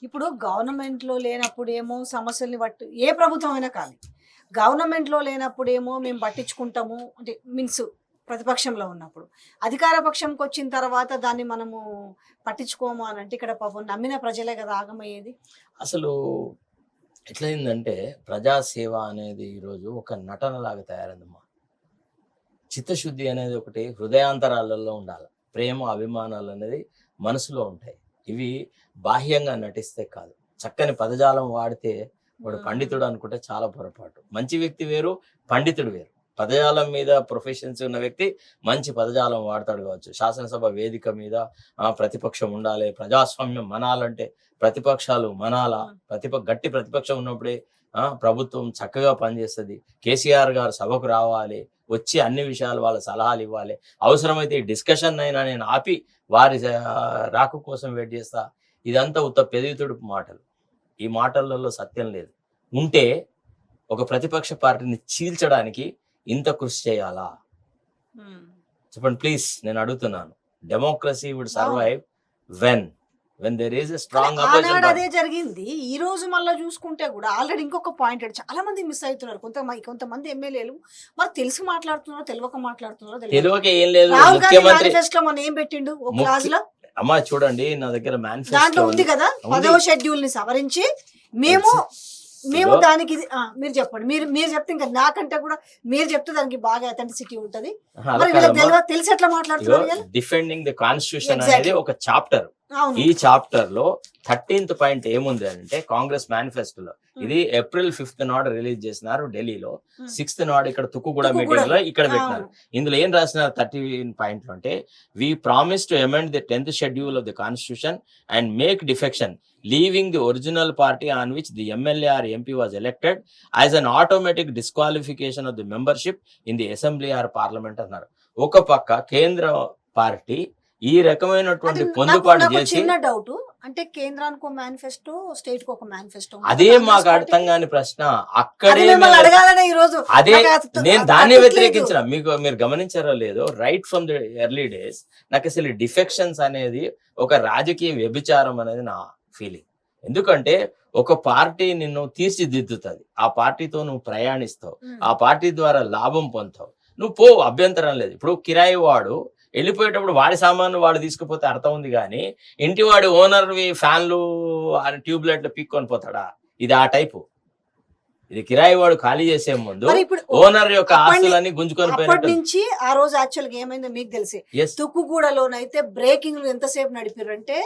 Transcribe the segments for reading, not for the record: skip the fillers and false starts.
ఇప్పుడు గవర్నమెంట్‌లో లేనప్పుడేమో సమస్యల్ని ఏ ప్రభుత్వం అయినా కానీ, గవర్నమెంట్‌లో లేనప్పుడేమో మేము పట్టించుకుంటాము. అంటే మీన్స్ ప్రతిపక్షంలో ఉన్నప్పుడు. అధికార పక్షంకొచ్చిన తర్వాత దాన్ని మనము పట్టించుకోము అనంటే ఇక్కడ పాపం నమ్మిన ప్రజలే కదా ఆగమయ్యేది. అసలు ఎట్లయిందంటే ప్రజాసేవ అనేది ఈరోజు ఒక నటనలాగా తయారైందమ్మా. చిత్తశుద్ధి అనేది ఒకటి హృదయాంతరాలలో ఉండాలి. ప్రేమ, అభిమానాలు అనేది మనసులో ఉంటాయి. ఇవి బాహ్యంగా నటిస్తే కాదు. చక్కని పదజాలం వాడితే వాడు పండితుడు అనుకుంటే చాలా పొరపాటు. మంచి వ్యక్తి వేరు, పండితుడు వేరు. పదజాలం మీద ప్రొఫెషన్స్ ఉన్న వ్యక్తి మంచి పదజాలం వాడతాడు కావచ్చు. శాసనసభ వేదిక మీద ప్రతిపక్షం ఉండాలి, ప్రజాస్వామ్యం మనాలంటే ప్రతిపక్షాలు మనాల, గట్టి ప్రతిపక్షం ఉన్నప్పుడే ప్రభుత్వం చక్కగా పనిచేస్తుంది. కేసీఆర్ గారు సభకు రావాలి, వచ్చి అన్ని విషయాలు వాళ్ళ సలహాలు ఇవ్వాలి. అవసరమైతే ఈ డిస్కషన్ అయినా నేను ఆపి వారి రాక కోసం వెయిట్ చేస్తా. ఇదంతా ఉత్త పెదవితుడు మాటలు. ఈ మాటలలో సత్యం లేదు. ఉంటే ఒక ప్రతిపక్ష పార్టీని చీల్చడానికి ఇంత కృషి చేయాలా? చెప్పండి ప్లీజ్, నేను అడుగుతున్నాను. Democracy would survive when there is a strong opposition. అదే జరిగింది. ఈ రోజు మళ్ళీ చూసుకుంటే కూడా ఆల్రెడీ ఇంకొక పాయింట్ చాలా మంది మిస్ అవుతున్నారు. కొంతమంది ఎమ్మెల్యేలు మరి తెలిసి మాట్లాడుతున్నారో తెలియక మాట్లాడుతున్నారో తెలియక ఏం లేదు. ముఖ్యమంత్రి మేనిఫెస్టోలో మనం ఏం పెట్టిండు ఒక క్లాజ్ లో? అమ్మా చూడండి, నా దగ్గర మేనిఫెస్టో దాంట్లో ఉంది కదా, 10వ షెడ్యూల్ ని సవరించి మేము దానికి మీరు చెప్పండి. మీరు చెప్తే ఇంకా నాకంటే కూడా మీరు చెప్తే దానికి బాగా అథెంటిసిటీ ఉంటది. తెలిసి ఎట్లా మాట్లాడుతున్నారు? డిఫెండింగ్ ది కాన్స్టిట్యూషన్ అనేది ఒక చాప్టర్. ఈ చాప్టర్ లో 13th పాయింట్ ఏముంది అంటే కాంగ్రెస్ మేనిఫెస్టోలో, ఇది April 5th నాడు రిలీజ్ చేసినారు ఢిల్లీలో. 6th నాడు ఇక్కడ తుక్కుగూడ మీటింగ్ లో ఇక్కడ పెట్టినారు. ఇందులో ఏం రాసినారు 13 పాయింట్ అంటే, we promise to amend the 10th schedule of the constitution and make defection leaving the original party on which the MLA or MP was elected as an automatic disqualification of the membership in the assembly or parliament అన్నారు. ఒక పక్క కేంద్ర party ఈ రకమైనటువంటి పొందుపాటు చేసి, చిన్న doubt అంటే కేంద్రానికి ఒక మేనిఫెస్టో, స్టేట్ కు ఒక మేనిఫెస్టో, అదే మాకు అర్థం కాని ప్రశ్న. అక్కడే అదే నేను దాన్ని వ్యతిరేకించిన. మీరు గమనించారో లేదో, right from the early days నాకు అసలు డిఫెక్షన్స్ అనేది ఒక రాజకీయ వ్యభిచారం అనేది నా ఫీలింగ్. ఎందుకంటే ఒక పార్టీ నిన్ను తీర్చిదిద్దుతుంది, ఆ పార్టీతో నువ్వు ప్రయాణిస్తావు, ఆ పార్టీ ద్వారా లాభం పొందుతావు, నువ్వు పో, అభ్యంతరం లేదు. ఇప్పుడు కిరాయి వాడు వెళ్ళిపోయేటప్పుడు వాడి సామాను వాడు తీసుకుపోతే అర్థం ఉంది, కానీ ఇంటి వాడి ఓనర్వి ఫ్యాన్లు ట్యూబ్ లైట్లు పీక్కొని పోతాడా? ఇది ఆ టైపు. ఇది కిరాయి వాడు ఖాళీ చేసే ముందు ఓనర్ యొక్క ఆస్తులన్నీ గుంజుకొని పోయినప్పటి నుంచి ఆ రోజు యాక్చువల్ గా ఏమైందో మీకు తెలిసి, తుక్కుగూడలోనైతే బ్రేకింగ్ ఎంతసేపు నడిపారంటే,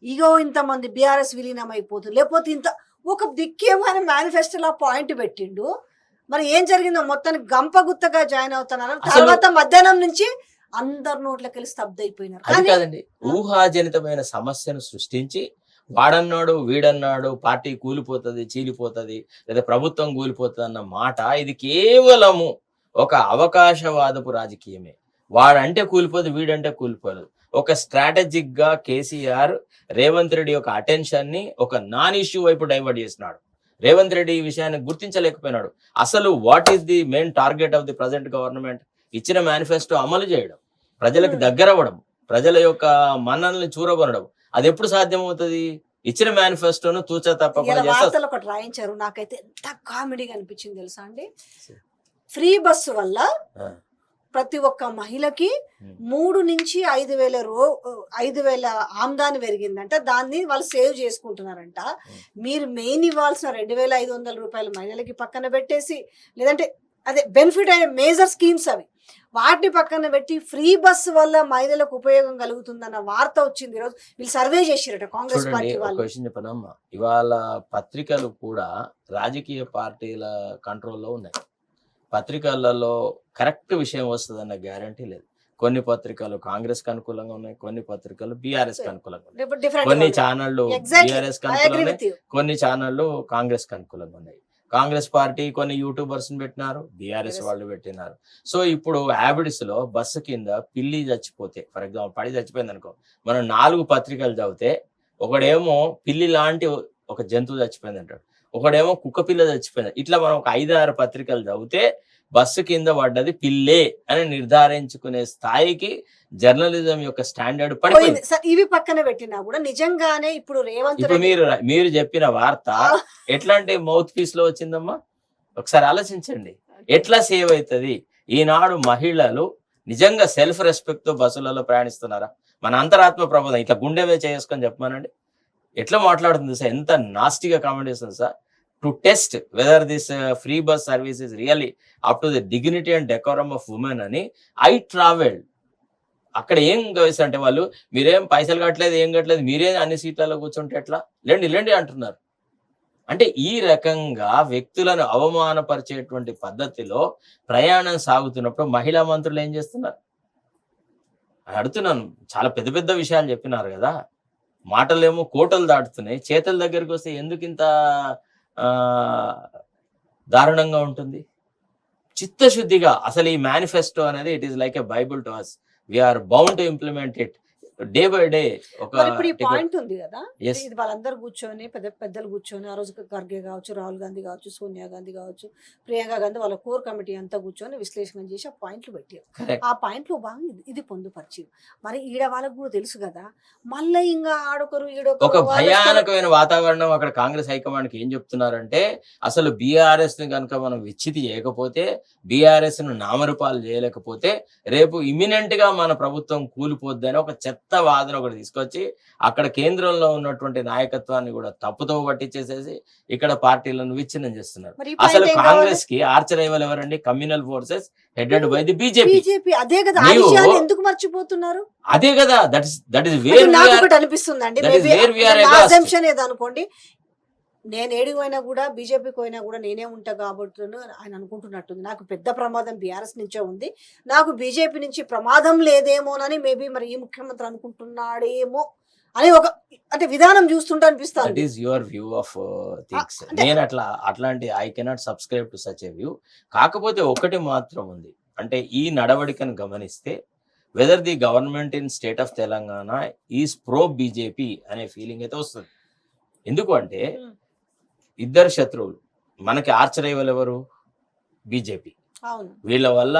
ఇగో ఇంతమంది బీఆర్ఎస్ విలీనం అయిపోతుంది, లేకపోతే ఇంత ఒక దిక్కేమైన మేనిఫెస్టోలో పాయింట్ పెట్టిండు. మరి ఏం జరిగిందో మొత్తానికి గంప గుత్తగా జాయిన్ అవుతున్నారు. తర్వాత మధ్యాహ్నం నుంచి అందరు నోట్లకెళ్ళి స్తబ్ద అయిపోయినారు. అది కాదండి, ఊహాజనితమైన సమస్యను సృష్టించి వాడన్నాడు వీడన్నాడు పార్టీ కూలిపోతుంది, చీలిపోతుంది, లేదా ప్రభుత్వం కూలిపోతుంది అన్న మాట, ఇది కేవలము ఒక అవకాశవాదపు రాజకీయమే. వాడంటే కూలిపోదు, వీడంటే కూలిపోదు. ఒక స్ట్రాటజిక్ గా కేసీఆర్ రేవంత్ రెడ్డి యొక్క అటెన్షన్ ని ఒక నాన్ ఇష్యూ వైపు డైవర్ట్ చేసినాడు. రేవంత్ రెడ్డి ఈ విషయాన్ని గుర్తించలేకపోయినాడు. అసలు what is the main target of the present government? ఇచ్చిన మేనిఫెస్టో అమలు చేయడం, ప్రజలకు దగ్గర అవ్వడం, ప్రజల యొక్క మన్ననల్ని చూరగొనడం. అది ఎప్పుడు సాధ్యమవుతుంది? ఇచ్చిన మేనిఫెస్టోను తూచా తప్పకుండా వార్తలు ఒకటి రాయించారు. నాకైతే ఎంత కామెడీగా అనిపించింది తెలుసా అండి. ఫ్రీ బస్సు వల్ల ప్రతి ఒక్క మహిళకి 3 నుంచి 5,000 ఆమ్దాని పెరిగిందంట. దాన్ని వాళ్ళు సేవ్ చేసుకుంటున్నారంట. మీరు మెయిన్ ఇవ్వాల్సిన 2,500 రూపాయలు మహిళలకి పక్కన పెట్టేసి, లేదంటే అదే బెనిఫిట్ అయిన మేజర్ స్కీమ్స్ అవి వాటిని పక్కన పెట్టి ఫ్రీ బస్ వల్ల మహిళలకు ఉపయోగం కలుగుతుందన్న వార్త వచ్చింది. ఈరోజు వీళ్ళు సర్వే చేసిరట కాంగ్రెస్ పార్టీ వాళ్ళు. క్వశ్చన్ చెప్పనమ్మా, ఇవాళ పత్రికలు కూడా రాజకీయ పార్టీల కంట్రోల్లో ఉన్నాయి. పత్రికలలో కరెక్ట్ విషయం వస్తుందన్న గ్యారంటీ లేదు. కొన్ని పత్రికలు కాంగ్రెస్ కి అనుకూలంగా ఉన్నాయి, కొన్ని పత్రికలు బీఆర్ఎస్ కి అనుకూలంగా ఉన్నాయి, కొన్ని ఛానళ్లు బీఆర్ఎస్ కి అనుకూలంగా ఉన్నాయి, కొన్ని ఛానళ్లు కాంగ్రెస్ కి అనుకూలంగా ఉన్నాయి. కాంగ్రెస్ పార్టీ కొన్ని యూట్యూబర్స్ పెట్టినారు, బీఆర్ఎస్ వాళ్ళు పెట్టినారు. సో ఇప్పుడు హ్యాబిట్స్ లో బస్సు కింద పిల్లి చచ్చిపోతే, ఫర్ ఎగ్జాంపుల్ పడి చచ్చిపోయింది అనుకో, మనం 4 పత్రికలు చదివితే ఒకడేమో పిల్లి లాంటి ఒక జంతువు చచ్చిపోయింది అంటాడు, ఒకడేమో కుక్క పిల్ల చచ్చిపోయింది. ఇట్లా మనం ఒక 5-6 పత్రికలు చదివితే బస్సు కింద పడ్డది పిల్లే అని నిర్ధారించుకునే స్థాయికి జర్నలిజం యొక్క స్టాండర్డ్ పడిపోయింది. పోయింది సార్. ఇవి పక్కన పెట్టినా కూడా నిజంగానే ఇప్పుడు రేవంత్ ఇప్పుడు రెడ్డి మీరు చెప్పిన వార్త ఎట్లాంటి మౌత్ పీస్ లో వచ్చిందమ్మా, ఒకసారి ఆలోచించండి. ఎట్లా సేవ్ అవుతుంది? ఈనాడు మహిళలు నిజంగా సెల్ఫ్ రెస్పెక్ట్ తో బస్సులలో ప్రయాణిస్తున్నారా? మన అంతరాత్మ ప్రబోధం ఇట్లా గుండెవే చేసుకొని చెప్పమానండి. ఎట్లా మాట్లాడుతుంది సార్? ఎంత నాస్టిగా కామెంట్ చేస్తుంది sir. To test whether this free bus service is really up to the dignity and decorum of women అని ఐ ట్రావెల్డ్. అక్కడ ఏం గవేసి అంటే వాళ్ళు మీరేం పైసలు కట్టలేదు, ఏం కట్టలేదు, మీరే అన్ని సీట్లలో కూర్చుంటే ఎట్లా, లేండి అంటున్నారు. అంటే ఈ రకంగా వ్యక్తులను అవమానపరిచేటువంటి పద్ధతిలో ప్రయాణం సాగుతున్నప్పుడు మహిళా మంత్రులు ఏం చేస్తున్నారు? అడుగుతున్నాను. చాలా పెద్ద పెద్ద విషయాలు చెప్పినారు కదా, మాటలేమో కోటలు దాటుతున్నాయి, చేతుల దగ్గరికి వస్తే ఎందుకు ఇంత దారుణంగా ఉంటుంది? చిత్తశుద్ధిగా అసలు ఈ మేనిఫెస్టో అనేది it is like a Bible to us. We are bound to implement it day by day. ఇప్పుడు ఈ పాయింట్ ఉంది కదా, ఇది వాళ్ళందరూ కూర్చొని పెద్దలు కూర్చొని ఆ రోజు ఖర్గే కావచ్చు, రాహుల్ గాంధీ కావచ్చు, సోనియా గాంధీ కావచ్చు, ప్రియాంక గాంధీ వాళ్ళ కోర్ కమిటీ అంతా కూర్చొని విశ్లేషణ చేసి ఆ పాయింట్లు పెట్టారు. ఆ పాయింట్లు బాగా ఇది పొందుపరిచి మరి ఈడ వాళ్ళకు కూడా తెలుసు కదా, మళ్ళీ ఇంకా ఆడొకరు ఈడొకరు. ఒక భయానకమైన వాతావరణం అక్కడ కాంగ్రెస్ హైకమాండ్కి ఏం చెప్తున్నారంటే, అసలు బీఆర్ఎస్ ని కనుక మనం విచ్చితి చేయకపోతే, బీఆర్ఎస్ ను నామరూపాలు చేయలేకపోతే రేపు ఇమినెంట్ గా మన ప్రభుత్వం కూలిపోద్దని ఒక చెత్త వాదన ఒకటి తీసుకొచ్చి అక్కడ కేంద్రంలో ఉన్నటువంటి నాయకత్వాన్ని కూడా తప్పుతో పట్టించేసేసి ఇక్కడ పార్టీలను విచ్ఛిన్నం చేస్తున్నారు. అసలు కాంగ్రెస్ కి ఆర్చర్ అయ్యేవాళ్ళు ఎవరండి? Communal forces headed by the BJP. అదే కదా, ఆ విషయాన్ని ఎందుకు మర్చిపోతున్నారు? అదే కదా, దట్ ఇస్ వేర్ నాకు ఒకటి అనిపిస్తుంది అండి, అనుకోండి నేను ఏడికి పోయినా కూడా బీజేపీకి పోయినా కూడా నేనే ఉంటా కాబట్టి ఆయన అనుకుంటున్నట్టుంది. నాకు పెద్ద ప్రమాదం బీఆర్ఎస్ నుంచే ఉంది, నాకు బీజేపీ నుంచి ప్రమాదం లేదేమోనని మేబీ మరి ఈ ముఖ్యమంత్రి అనుకుంటున్నాడేమో అని ఒక అంటే విధానం చూస్తుంటే అనిపిస్తుంది. That is your view of things. నేను అట్లాంటి I cannot subscribe to such a view. కాకపోతే ఒకటి మాత్రం ఉంది, అంటే ఈ నడవడికను గమనిస్తే whether the government in state of Telangana is pro BJP అనే ఫీలింగ్ అయితే వస్తుంది. ఎందుకు అంటే ఇద్దరు శత్రువులు మనకి ఆర్చరైవల్ ఎవరు? బీజేపీ. వీళ్ళ వల్ల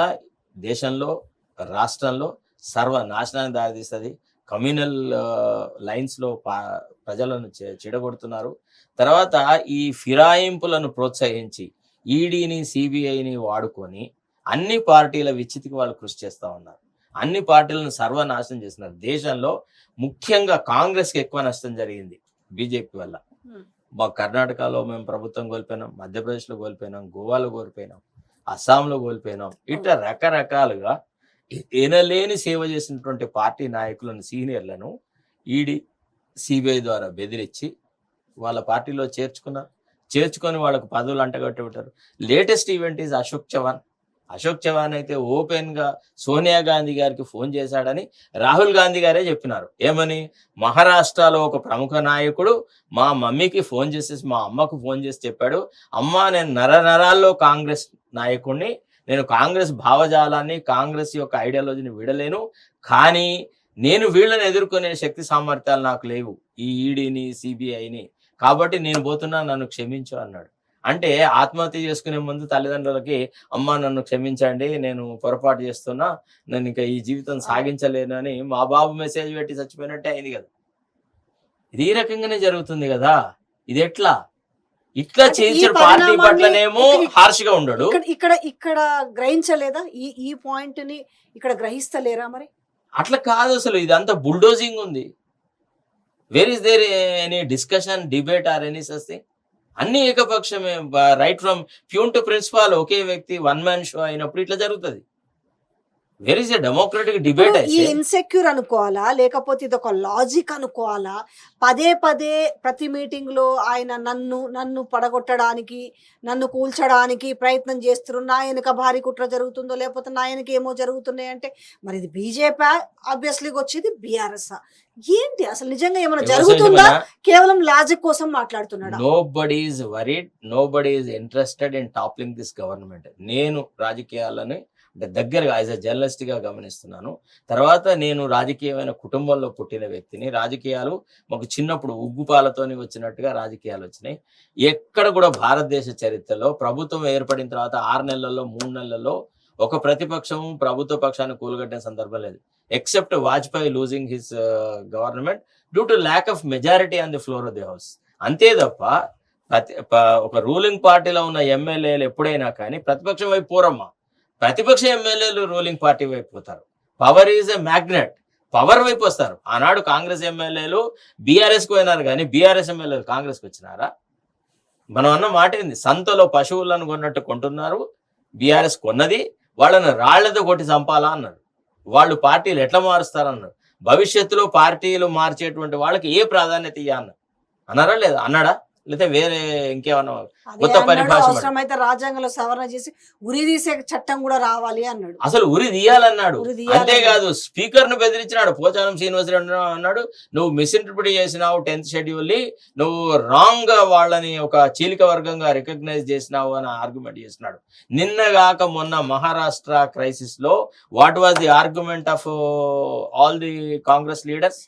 దేశంలో రాష్ట్రంలో సర్వనాశనానికి దారితీస్తుంది. కమ్యూనల్ లైన్స్ లో ప్రజలను చెడగొడుతున్నారు. తర్వాత ఈ ఫిరాయింపులను ప్రోత్సహించి ఈడీని సిబిఐని వాడుకొని అన్ని పార్టీల విచ్చితికి వాళ్ళు కృషి చేస్తూ ఉన్నారు. అన్ని పార్టీలను సర్వనాశనం చేస్తున్నారు. దేశంలో ముఖ్యంగా కాంగ్రెస్కి ఎక్కువ నష్టం జరిగింది బీజేపీ వల్ల. మా కర్ణాటకలో మేము ప్రభుత్వం కోల్పోయినాం, మధ్యప్రదేశ్లో కోల్పోయినాం, గోవాలో కోల్పోయినాం, అస్సాంలో కోల్పోయినాం. ఇట్లా రకరకాలుగా ఎనలేని సేవ చేసినటువంటి పార్టీ నాయకులను, సీనియర్లను ఈడీ సిబిఐ ద్వారా బెదిరించి వాళ్ళ పార్టీలో చేర్చుకొని వాళ్ళకు పదవులు అంటగట్టి ఉంటారు. Latest event is Ashok Chavan. Ashok Chavan అయితే ఓపెన్ గా సోనియా గాంధీ గారికి ఫోన్ చేశాడని రాహుల్ గాంధీ గారే చెప్పినారు. ఏమని? మహారాష్ట్రలో ఒక ప్రముఖ నాయకుడు మా మమ్మీకి ఫోన్ చేసేసి, మా అమ్మకు ఫోన్ చేసి చెప్పాడు, అమ్మ నేను నరాల్లో కాంగ్రెస్ నాయకుడిని, నేను కాంగ్రెస్ భావజాలాన్ని, కాంగ్రెస్ యొక్క ఐడియాలజీని విడలేను, కానీ నేను వీళ్ళని ఎదుర్కొనే శక్తి సామర్థ్యాలు నాకు లేవు, ఈ ఈడీని సిబిఐని, కాబట్టి నేను పోతున్నా, నన్ను క్షమించు అన్నాడు. అంటే ఆత్మహత్య చేసుకునే ముందు తల్లిదండ్రులకి అమ్మ నన్ను క్షమించండి, నేను పొరపాటు చేస్తున్నా, నేను ఇంకా ఈ జీవితం సాగించలేను అని మా బాబు మెసేజ్ పెట్టి చచ్చిపోయినట్టే అయింది కదా. ఇది ఈ రకంగానే జరుగుతుంది కదా. ఇది ఎట్లా? ఇట్లా చేయించిన పార్టీ పట్లనేమో హార్ష్ గా ఉండడు. ఇక్కడ గ్రహించలేదా? ఈ పాయింట్ ని ఇక్కడ గ్రహిస్తలేరా? మరి అట్లా కాదు, అసలు ఇదంతా బుల్డోజింగ్ ఉంది. Where is there any discussion, debate or any such thing? అన్ని ఏకపక్షమే. Right from peon to principal ఒకే వ్యక్తి వన్ మ్యాన్ షో అయినప్పుడు ఇట్లా జరుగుతుంది. Where is a democratic debate? ఈ ఇన్సెక్యూర్ అనుకోవాలా, లేకపోతే ఇది ఒక లాజిక్ అనుకోవాలా? పదే ప్రతి మీటింగ్ లో ఆయన నన్ను పడగొట్టడానికి, నన్ను కూల్చడానికి ప్రయత్నం చేస్తున్నారు. నా వెనుక భారీ కుట్ర జరుగుతుందో, లేకపోతే నా వెనుక ఏమో జరుగుతున్నాయి అంటే మరి ఇది బీజేపీ ఆబ్వియస్లీ వచ్చేది బీఆర్ఎస్ ఏంటి? అసలు నిజంగా ఏమైనా జరుగుతుందా? కేవలం లాజిక్ కోసం మాట్లాడుతున్నాడు. Nobody is worried, nobody is interested in toppling this government. నేను రాజకీయాలని అంటే దగ్గరగా యాజ్ ఎ జర్నలిస్ట్గా గమనిస్తున్నాను. తర్వాత నేను రాజకీయమైన కుటుంబంలో పుట్టిన వ్యక్తిని. రాజకీయాలు మాకు చిన్నప్పుడు ఉగ్గుపాలతోని వచ్చినట్టుగా రాజకీయాలు వచ్చినాయి. ఎక్కడ కూడా భారతదేశ చరిత్రలో ప్రభుత్వం ఏర్పడిన తర్వాత 6 నెలల్లో 3 నెలల్లో ఒక ప్రతిపక్షం ప్రభుత్వ పక్షాన్ని కూలగట్టిన సందర్భం లేదు. Except Vajpayee losing his government due to lack of majority on the floor of the house. అంతే తప్ప ఒక రూలింగ్ పార్టీలో ఉన్న ఎమ్మెల్యేలు ఎప్పుడైనా కానీ ప్రతిపక్షం వైపు పోరమ్మా. ప్రతిపక్ష ఎమ్మెల్యేలు రూలింగ్ పార్టీ వైపు పోతారు. Power is a magnet, power వైపు వస్తారు. ఆనాడు కాంగ్రెస్ ఎమ్మెల్యేలు బీఆర్ఎస్కి పోయినారు కానీ బీఆర్ఎస్ ఎమ్మెల్యేలు కాంగ్రెస్కి వచ్చినారా? మనం అన్న మాట ఏంది, సంతలో పశువులను కొన్నట్టు కొంటున్నారు. బీఆర్ఎస్ కొన్నది, వాళ్ళని రాళ్లతో కొట్టి చంపాలా అన్నారు. వాళ్ళు పార్టీలు ఎట్లా మారుస్తారన్నారు. భవిష్యత్తులో పార్టీలు మార్చేటువంటి వాళ్ళకి ఏ ప్రాధాన్యత ఇయ్య అన్నారా లేదా? అన్నాడా? లేకపోతే వేరే ఇంకేమన్నా కొత్త పరిభాష? అవసరమైతే రాజ్యాంగంలో సవరణ చేసి ఉరి తీసే చట్టం కూడా రావాలి అన్నాడు. అసలు ఉరి తీయాలన్నాడు. అంతేకాదు స్పీకర్ ను బెదిరించినాడు. పోచారం శ్రీనివాసరెడ్డి అన్నాడు, నువ్వు మిస్ఇంటర్ప్రిట్ చేసినావు 10th షెడ్యూల్ ని, నువ్వు రాంగ్ గా వాళ్ళని ఒక చీలిక వర్గంగా రికగ్నైజ్ చేసినావు అని ఆర్గ్యుమెంట్ చేసినాడు. నిన్నగాక మొన్న మహారాష్ట్ర క్రైసిస్ లో what was the argument of all the Congress leaders?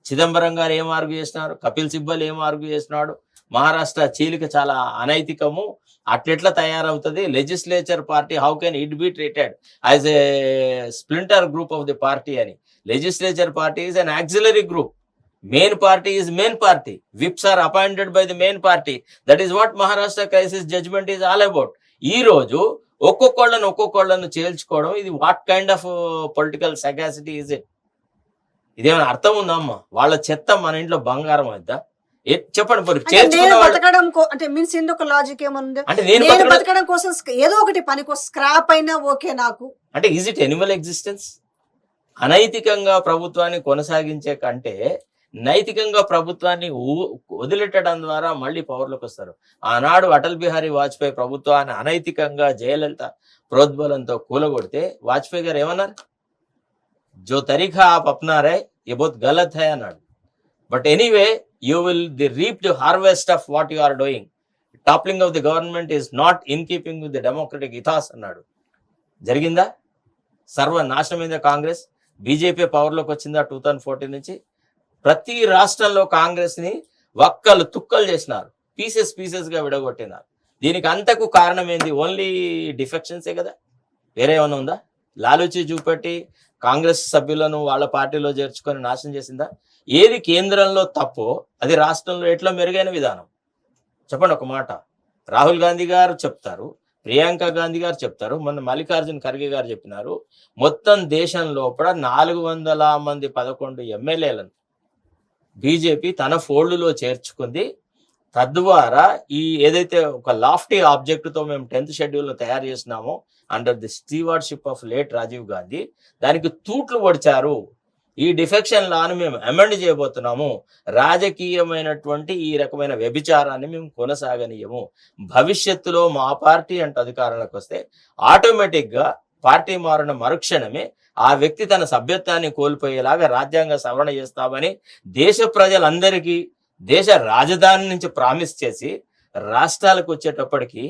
Chidambaram గారు ఏం ఆర్గ్యూ చేసినారు, కపిల్ సిబ్బల్ ఏం ఆర్గ్యూ చేసినాడు, మహారాష్ట్ర చీలిక చాలా అనైతికము, అట్లెట్లా తయారవుతుంది, legislature party how can it be treated as a splinter group of the party అని. Legislature party is an auxiliary group, main party is main party, whips are appointed by the main party. That is what Maharashtra crisis judgement is all about. ఈ రోజు ఒక్కొక్కళ్ళను చేల్చుకోవడం, ఇది what kind of political sagacity is it? ఇదేమైనా అర్థం ఉందా అమ్మా? వాళ్ళ చెత్త మన ఇంట్లో బంగారం అవుతా? చెప్పండి. అంటే మీన్స్ ఎందుకు లాజిక్ ఏమన్నా అంటే నేను బతకడం కోసం ఏదో ఒకటి పని కోసం స్క్రాప్ అయినా ఓకే నాకు. అంటే ఈజ్ ఇట్ ఎనిమల్ ఎగ్జిస్టెన్స్? అనైతికంగా ప్రభుత్వాన్ని కొనసాగించే కంటే నైతికంగా ప్రభుత్వాన్ని వదిలెట్టడం ద్వారా మళ్ళీ పవర్లోకి వస్తారు. ఆనాడు అటల్ బిహారీ వాజ్పేయి ప్రభుత్వాన్ని అనైతికంగా జయలలిత ప్రోద్బలంతో కూలగొడితే వాజ్పేయి గారు ఏమన్నారు? జో తరీఖా ఆప్ అప్నారే ఏ బహుత్ గలత్ హై అన్నాడు. But anyway you will reap the harvest of what you are doing. Toppling of the government is not in keeping with the democratic ethos అన్నాడు. జరిగిందా? సర్వనాశనమైందా కాంగ్రెస్? బీజేపీ పవర్లోకి వచ్చిందా 2014 నుంచి? ప్రతి రాష్ట్రంలో కాంగ్రెస్ని వక్కలు తుక్కలు చేసినారు, పీసెస్గా విడగొట్టినారు. దీనికి అంతకు కారణం ఏంది? ఓన్లీ డిఫెక్షన్సే కదా, వేరే ఏమైనా ఉందా? లాలూచి చూపెట్టి కాంగ్రెస్ సభ్యులను వాళ్ళ పార్టీలో చేర్చుకొని నాశనం చేసిందా? ఏది కేంద్రంలో తప్పో అది రాష్ట్రంలో ఎట్లా మెరుగైన విధానం? చెప్పండి ఒక మాట. రాహుల్ గాంధీ గారు చెప్తారు, ప్రియాంక గాంధీ గారు చెప్తారు, మొన్న మల్లికార్జున ఖర్గే గారు చెప్పినారు, మొత్తం దేశం లోపల 400 మంది 11 ఎమ్మెల్యేలను బీజేపీ తన ఫోల్డ్లో చేర్చుకుంది. తద్వారా ఈ ఏదైతే ఒక లాఫ్టీ ఆబ్జెక్ట్తో మేము 10th షెడ్యూల్ను తయారు చేసినామో under the stewardship of late Rajiv Gandhi, దానికి తూట్లు పొడిచారు. ఈ డిఫెక్షన్ లాను మేము అమెండ్ చేయబోతున్నాము. రాజకీయమైనటువంటి ఈ రకమైన వ్యభిచారాన్ని మేము కొనసాగనీయము. భవిష్యత్తులో మా పార్టీ అంటే అధికారంలోకి వస్తే ఆటోమేటిక్గా పార్టీ మారిన మరుక్షణమే ఆ వ్యక్తి తన సభ్యత్వాన్ని కోల్పోయేలాగా రాజ్యాంగ సవరణ చేస్తామని దేశ ప్రజలందరికీ దేశ రాజధాని నుంచి ప్రామిస్ చేసి రాష్ట్రాలకు వచ్చేటప్పటికి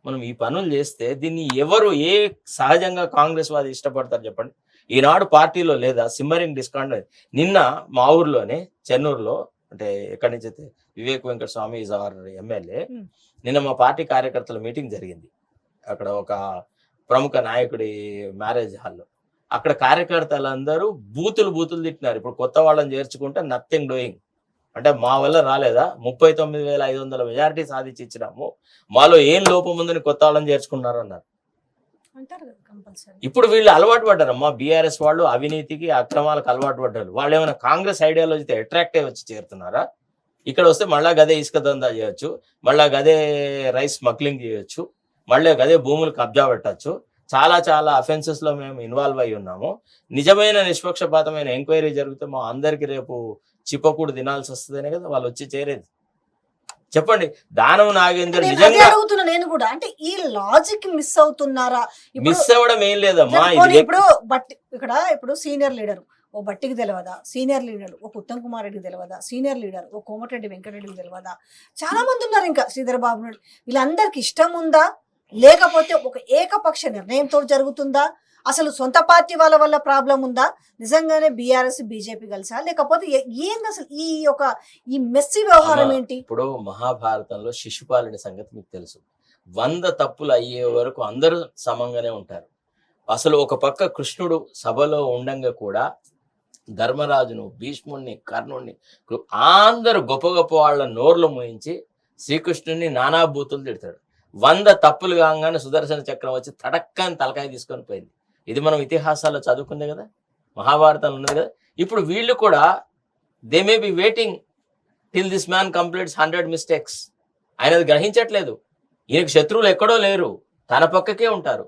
మనం ఈ పనులు చేస్తే దీన్ని ఎవరు సహజంగా కాంగ్రెస్ వాది ఇష్టపడతారు చెప్పండి? ఈనాడు పార్టీలో లేదా సిమ్మరింగ్ డిస్కాంట్. నిన్న మా ఊర్లోనే చెన్నూరులో, అంటే ఎక్కడి నుంచి అయితే Vivek Venkata Swamy is our MLA, నిన్న మా పార్టీ కార్యకర్తల మీటింగ్ జరిగింది అక్కడ ఒక ప్రముఖ నాయకుడి మ్యారేజ్ హాల్లో. అక్కడ కార్యకర్తలందరూ బూతులు తిట్టినారు. ఇప్పుడు కొత్త వాళ్ళని చేర్చుకుంటే నథింగ్ డూయింగ్. అంటే మా వల్ల రాలేదా? 39,500 మెజారిటీ సాధించి ఇచ్చినాము, మాలో ఏం లోపం ఉందని కొత్త వాళ్ళని చేర్చుకున్నారు అన్నారు. ఇప్పుడు వీళ్ళు అలవాటు పడ్డారమ్మా, బీఆర్ఎస్ వాళ్ళు అవినీతికి అక్రమాలకు అలవాటు పడ్డారు. వాళ్ళు ఏమైనా కాంగ్రెస్ ఐడియాలజీతో అట్రాక్ట్ అయ్యి వచ్చి చేరుతున్నారా? ఇక్కడ వస్తే మళ్ళా గదే ఇసుక దందా చేయొచ్చు, మళ్ళా గదే రైస్ స్మగ్లింగ్ చేయొచ్చు, మళ్ళీ గదే భూములు కబ్జా పెట్టచ్చు. చాలా అఫెన్సెస్ లో మేము ఇన్వాల్వ్ అయి ఉన్నాము. నిజమైన నిష్పక్షపాతమైన ఎంక్వైరీ జరిగితే మా అందరికి రేపు చిప్పకూడు తినాల్సి వస్తుందనే కదా వాళ్ళు వచ్చి చేరేది. చెప్పండి. దానం నాగేందర్ నిజంగా అడుగుతున్నా నేను కూడా, అంటే ఈ లాజిక్ మిస్ అవుతున్నారా? మిస్ అవ్వడం ఏం లేదమ్మా. ఇప్పుడు సీనియర్ లీడర్ ఓ బట్టికి తెలియదా, సీనియర్ లీడర్ ఓ ఉత్తమ్ కుమార్ రెడ్డికి తెలియదా, సీనియర్ లీడర్ ఓ కోమటిరెడ్డి వెంకటరెడ్డికి తెలియదా, చాలా మంది ఉన్నారు, ఇంకా శ్రీధర్ బాబు నాయుడు. వీళ్ళందరికి ఇష్టం ఉందా లేకపోతే ఒక ఏకపక్ష నిర్ణయంతో జరుగుతుందా, అసలు సొంత పార్టీ వాళ్ళ వల్ల ప్రాబ్లం ఉందా, నిజంగానే బీఆర్ఎస్ బీజేపీ కలిసా, లేకపోతే ఏంది అసలు ఈ మెస్సీ వ్యవహారం ఏంటి? ఇప్పుడు మహాభారతంలో శిశుపాలుని సంగతి మీకు తెలుసు. 100 తప్పులు అయ్యే వరకు అందరూ సమంగానే ఉంటారు. అసలు ఒక పక్క కృష్ణుడు సభలో ఉండంగా కూడా ధర్మరాజును, భీష్ముణ్ణి, కర్ణుణ్ణి అందరూ గొప్ప గొప్ప వాళ్ళ నోర్లు మూయించి శ్రీకృష్ణుడిని నానాభూతులు తిడతాడు. 100 తప్పులు కాగానే సుదర్శన చక్రం వచ్చి తడక్కని తలకాయ తీసుకొని పోయింది. ఇది మనం ఇతిహాసాల్లో చదువుకుందే కదా, మహాభారతంలో ఉన్నది కదా. ఇప్పుడు వీళ్ళు కూడా they may be waiting till this man completes 100 mistakes. ఆయన అది గ్రహించట్లేదు. ఈయనకు శత్రువులు ఎక్కడో లేరు, తన పక్కకే ఉంటారు.